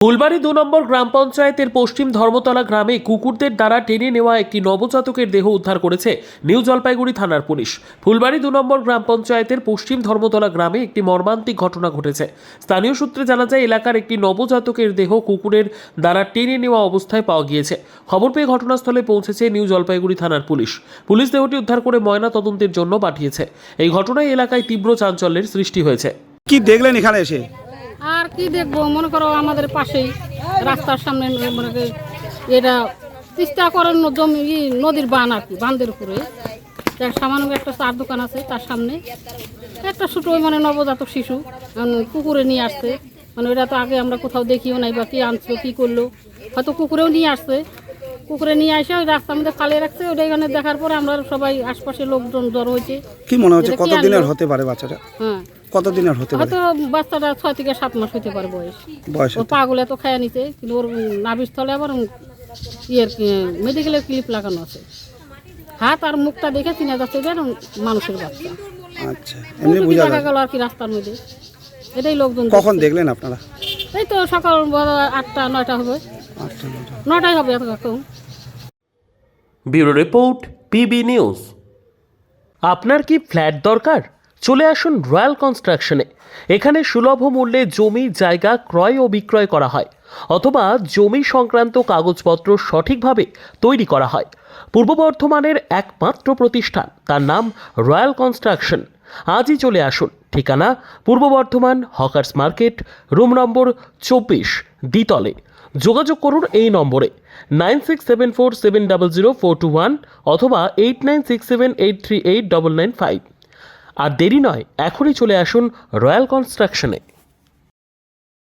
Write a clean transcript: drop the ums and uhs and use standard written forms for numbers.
ফুলবাড়ী ২ নম্বর গ্রাম পঞ্চায়েতের পশ্চিম ধর্মতলা গ্রামে কুকুরদের দ্বারা টেনে নেওয়া একটি নবজাতকের দেহ উদ্ধার করেছে নিউ জলপাইগুড়ি থানার পুলিশ। ফুলবাড়ী ২ নম্বর গ্রাম পঞ্চায়েতের পশ্চিম ধর্মতলা গ্রামে একটি মর্মান্তিক ঘটনা ঘটেছে। স্থানীয় সূত্রে জানা যায় এলাকার একটি নবজাতকের দেহ কুকুরের দ্বারা টেনে নেওয়া অবস্থায় পাওয়া গিয়েছে। খবর পেয়ে ঘটনাস্থলে পৌঁছেছে নিউ জলপাইগুড়ি থানার পুলিশ। পুলিশ দেহটি উদ্ধার করে ময়না তদন্তের জন্য পাঠিয়েছে। এই ঘটনায় এলাকায় তীব্র চাঞ্চল্যের সৃষ্টি হয়েছে। কি দেখলেন এখানে এসে? আর কি দেখবো, মনে করো আমাদের পাশেই রাস্তার সামনে মনে করি এটা তিস্তা করার জমি নদীর বান আর কি, বাঁধের উপরে সামান্য একটা চার দোকান আছে, তার সামনে একটা ছোট মানে নবজাতক শিশু কুকুরে নিয়ে আসছে। মানে এটা তো আগে আমরা কোথাও দেখিও নাই, বা কি আনছিল কি করলো, হয়তো কুকুরেও নিয়ে আসছে। কুকুরে নিয়ে আসে ওই রাস্তার মধ্যে ফালিয়ে রাখছে। ওটা এখানে দেখার পরে আমরা সবাই আশপাশের লোকজন জড়ো হয়েছে। কি মনে হচ্ছে কতদিনের হতে পারে বাচ্চাটা? হ্যাঁ, কতদিনের হতে পারে? হয়তো বাচ্চাটা 6 থেকে 7 মাস হতে পারে বয়স। ওর হতে- পাগুলো তো খায়া নিতে, কিন্তু ওর নাভিস্থলে আবার মেডিকেলের ক্লিপ লাগানো আছে। হাত আর মুখটা দেখে চিনা যাচ্ছে যে মানুষের বাচ্চা। আচ্ছা, এমনি বোঝা দেখা যায়। গেল আর কি রাস্তার মধ্যে। এটাই লোকজন কখন দেখছে। দেখলেন আপনারা? এই তো সকাল 8টা 9টা হবে, 9টাই হবে এখন। Bureau report, PB news. আপনার কি ফ্ল্যাট দরকার? চলে আসুন রয়্যাল কনস্ট্রাকশনে। এখানে সুলভ মূল্যে জমি জায়গা ক্রয় ও বিক্রয় করা হয়, অথবা জমি সংক্রান্ত কাগজপত্র সঠিকভাবে তৈরি করা হয়। পূর্ব বর্ধমানের একমাত্র প্রতিষ্ঠান, তার নাম রয়্যাল কনস্ট্রাকশন। আজই চলে আসুন। ঠিকানা পূর্ব Bardhaman hawkers market, room number 24, দ্বিতলে। যোগাযোগ করুন এই নম্বরে 9674700421 অথবা 8967838995। আর দেরি নয়, এখনই চলে আসুন রয়্যাল কনস্ট্রাকশনে।